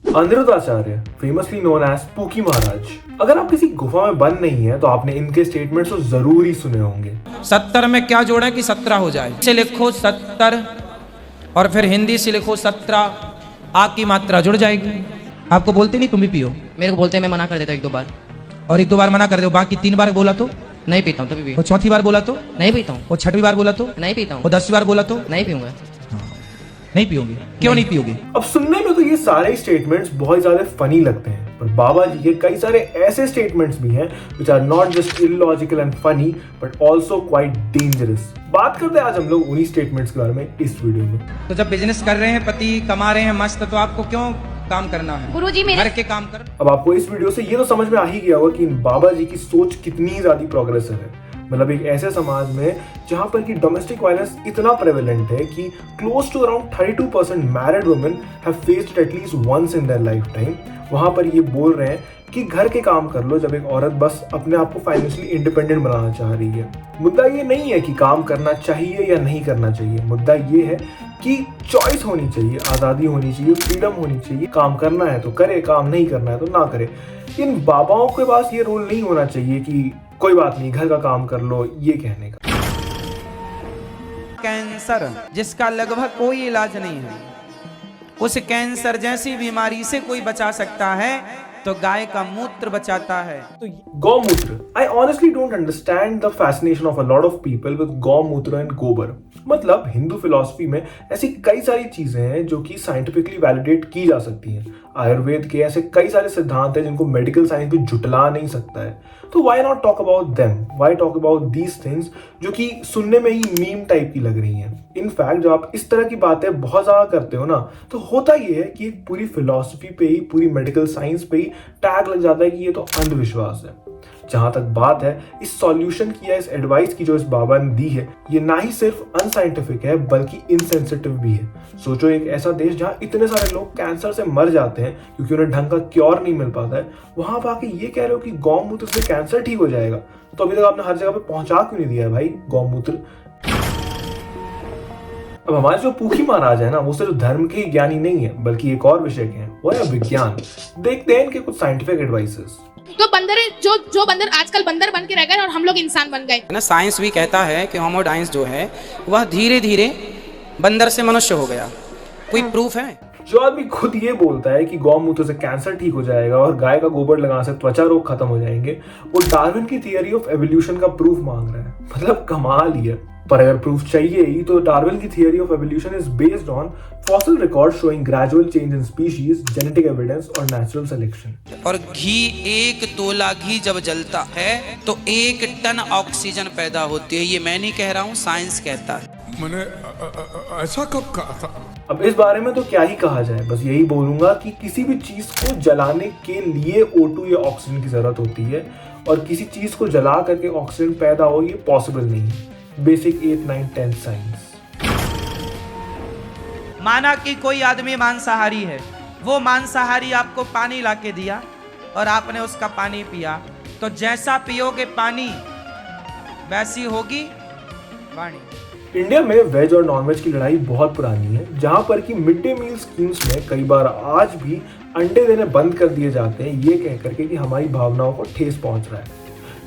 Aniruddhacharya, famously known as Pookie Maharaj. अगर आप किसी गुफा में बंद नहीं है तो आपने इनके स्टेटमेंट्स तो जरूर ही सुने होंगे। 70 में क्या जोड़ा कि 17 हो जाए, से लिखो 70 और फिर हिंदी से लिखो 17, आ की मात्रा जुड़ जाएगी। आपको बोलते नहीं तुम भी पियो? मेरे को बोलते हैं, मैं मना कर देता हूँ 1-2 बार। और 1-2 बार मना कर दो, बाकी 3 बार बोला तो नहीं पीता हूँ, तभी भी वो चौथी बार बोला तो नहीं पीता हूँ, वो छठवीं बार बोला तो नहीं पीता हूँ, वो 10वीं बार बोला तो नहीं पीऊंगा। नहीं पियोगे? क्यों नहीं पियोगे? अब सुनने में तो ये सारे स्टेटमेंट्स बहुत ज्यादा फनी लगते हैं, पर बाबा जी के कई सारे ऐसे स्टेटमेंट्स भी हैं which are not just illogical and funny but also quite dangerous। बात करते हैं आज हम लोग उन्हीं स्टेटमेंट्स के बारे में इस वीडियो में। तो जब बिजनेस कर रहे हैं, पति कमा रहे हैं मस्त, तो आपको क्यों काम करना है? गुरुजी मेरे घर के काम कर। अब आपको इस वीडियो से ये तो समझ में आ ही गया होगा कि इन बाबा जी की सोच कितनी ज्यादा प्रोग्रेसिव है। मतलब एक ऐसे समाज में जहां पर कि डोमेस्टिक वायलेंस इतना प्रेवलेंट है कि close to around 32% married women have faced it at least once in their lifetime, वहां पर ये बोल रहे हैं कि घर के काम कर लो जब एक औरत बस अपने आप को फाइनेंशियली इंडिपेंडेंट बनाना चाह रही है। मुद्दा ये नहीं है कि काम करना चाहिए या नहीं करना चाहिए, मुद्दा ये है कि चॉइस होनी चाहिए, आज़ादी होनी चाहिए, फ्रीडम होनी चाहिए। काम करना है तो करे, काम नहीं करना है तो ना करे। इन बाबाओं के पास ये रोल नहीं होना चाहिए कि कोई बात नहीं घर का काम कर लो, ये कहने का। कैंसर जिसका लगभग कोई इलाज नहीं है, उस कैंसर जैसी बीमारी से कोई बचा सकता है तो गाय का मूत्र बचाता है। तो गौमूत्र, I honestly don't understand the fascination of a lot of people with गौमूत्र एंड गोबर। मतलब हिंदू फिलॉसफी में ऐसी कई सारी चीजें हैं जो कि साइंटिफिकली वैलिडेट की जा सकती हैं। आयुर्वेद के ऐसे कई सारे सिद्धांत हैं जिनको मेडिकल साइंस भी जुटला नहीं सकता है। तो why not talk about them, why talk about these things जो कि सुनने में ही मीम टाइप की लग रही हैं। इनफैक्ट जब आप इस तरह की बातें बहुत ज्यादा करते हो ना, तो होता ये है कि एक पूरी फिलॉसफी पे ही, पूरी मेडिकल साइंस पे ही टैग लग जाता है कि ये तो अंधविश्वास है। जहां तक बात है इस सॉल्यूशन की या इस एडवाइस की जो इस बाबा ने दी है, ये ना ही सिर्फ अनसाइंटिफिक है बल्कि इनसेंसिटिव भी है। सोचो एक ऐसा देश जहां इतने सारे लोग कैंसर से मर जाते हैं क्योंकि उन्हें ढंग का क्योर नहीं मिल पाता है, वहां पर आके ये कह रहे हो कि गौमूत्र से कैंसर ठीक हो जाएगा। तो अभी तक आपने हर जगह पे पहुंचा क्यों नहीं दिया है भाई गौमूत्र? अब हमारे जो पूखी महाराज है ना, वो सिर्फ धर्म के ज्ञानी नहीं है बल्कि एक और विषय के हैं, वो है विज्ञान। देखते हैं इनके कुछ साइंटिफिक एडवाइसेस। तो बंदर जो बंदर आजकल बंदर बन के रह गए और हम लोग इंसान बन गए ना। साइंस भी कहता है कि होमोडाइंस जो है वह धीरे धीरे बंदर से मनुष्य हो गया। कोई प्रूफ है? जो आदमी खुद ये बोलता है कि गौमूत्र से कैंसर ठीक हो जाएगा और गाय का गोबर लगाने से त्वचा रोग खत्म हो जाएंगे, वो डार्विन की थियरी ऑफ एवोल्यूशन का प्रूफ मांग रहा है। मतलब कमाल ही है। पर अगर प्रूफ चाहिए ही तो डार्विन की theory of evolution is based on fossil record showing gradual change in species, genetic evidence और नेचुरल सिलेक्शन। और घी, 1 तोला घी जब जलता है तो 1 टन ऑक्सीजन पैदा होती है। ये मैं नहीं कह रहा हूँ, साइंस कहता है। मैंने ऐसा कब कहा था? अब इस बारे में तो क्या ही कहा जाए, बस यही बोलूंगा कि किसी भी चीज को जलाने के लिए O2 या ऑक्सीजन की जरूरत होती है और किसी चीज को जला करके ऑक्सीजन पैदा हो ये पॉसिबल नहीं है। Basic 8, 9, 10 science. माना कि कोई आदमी मांसाहारी है, वो मांसाहारी आपको पानी लाके दिया और आपने उसका पानी पिया, तो जैसा पियोगे पानी वैसी होगी वाणी। इंडिया में वेज और नॉनवेज की लड़ाई बहुत पुरानी है, जहां पर कि मिड डे मील स्कीम्स में कई बार आज भी अंडे देने बंद कर दिए जाते हैं ये कह करके कि हमारी भावनाओं को ठेस पहुंच रहा है।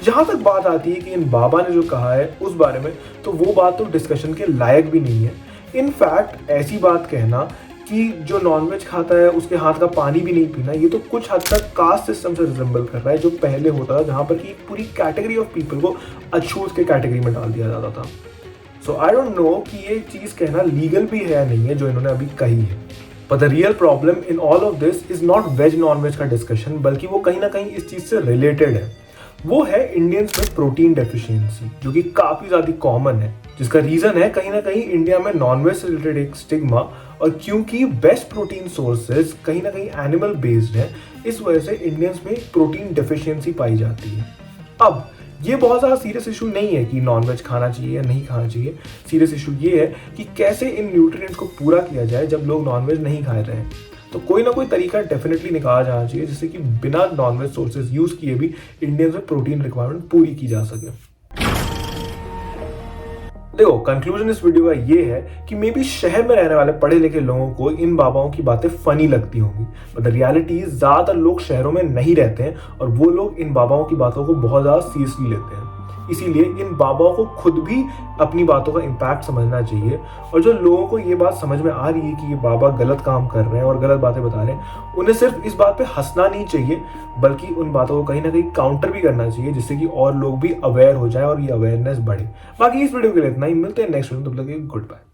जहां तक बात आती है कि इन बाबा ने जो कहा है उस बारे में, तो वो बात तो डिस्कशन के लायक भी नहीं है। इनफैक्ट ऐसी बात कहना कि जो नॉनवेज खाता है उसके हाथ का पानी भी नहीं पीना, ये तो कुछ हद तक कास्ट सिस्टम से रिजेंबल कर रहा है जो पहले होता था, जहां पर कि पूरी कैटेगरी ऑफ पीपल को अछूत के कैटेगरी में डाल दिया जाता था। सो आई डोंट नो कि ये चीज कहना लीगल भी है या नहीं है जो इन्होंने अभी कही है। पर the real problem in all of this is not veg non veg का डिस्कशन, बल्कि वो कहीं ना कहीं इस चीज से रिलेटेड है। वो है इंडियंस में प्रोटीन डेफिशिएंसी, जो कि काफी ज्यादा कॉमन है, जिसका रीजन है कहीं ना कहीं इंडिया में नॉनवेज से रिलेटेड एक स्टिग्मा। और क्योंकि बेस्ट प्रोटीन सोर्सेज कहीं ना कहीं एनिमल बेस्ड है, इस वजह से इंडियंस में प्रोटीन डेफिशिएंसी पाई जाती है। अब ये बहुत ज़्यादा सीरियस इशू नहीं है कि नॉनवेज खाना चाहिए या नहीं खाना चाहिए। सीरियस इशू ये है कि कैसे इन न्यूट्रिएंट्स को पूरा किया जाए जब लोग नॉनवेज नहीं खा रहे हैं। तो कोई ना कोई तरीका डेफिनेटली निकाला जाना चाहिए जिससे कि बिना नॉनवेज सोर्सेज यूज किए भी इंडियंस में प्रोटीन रिक्वायरमेंट पूरी की जा सके। देखो, कंक्लूजन इस वीडियो का ये है कि मे बी शहर में रहने वाले पढ़े लिखे लोगों को इन बाबाओं की बातें फनी लगती होंगी, बट द रियलिटी ज्यादातर लोग शहरों में नहीं रहते हैं और वो लोग इन बाबाओं की बातों को बहुत ज्यादा सीरियसली लेते हैं। इसीलिए इन बाबाओं को खुद भी अपनी बातों का इम्पैक्ट समझना चाहिए, और जो लोगों को ये बात समझ में आ रही है कि ये बाबा गलत काम कर रहे हैं और गलत बातें बता रहे हैं, उन्हें सिर्फ इस बात पे हंसना नहीं चाहिए, बल्कि उन बातों को कहीं ना कहीं काउंटर भी करना चाहिए, जिससे कि और लोग भी अवेयर हो जाए और ये अवेयरनेस बढ़े। बाकी इस वीडियो के लिए इतना ही, मिलते हैं नेक्स्ट वीडियो में, तब तक के लिए गुड बाय।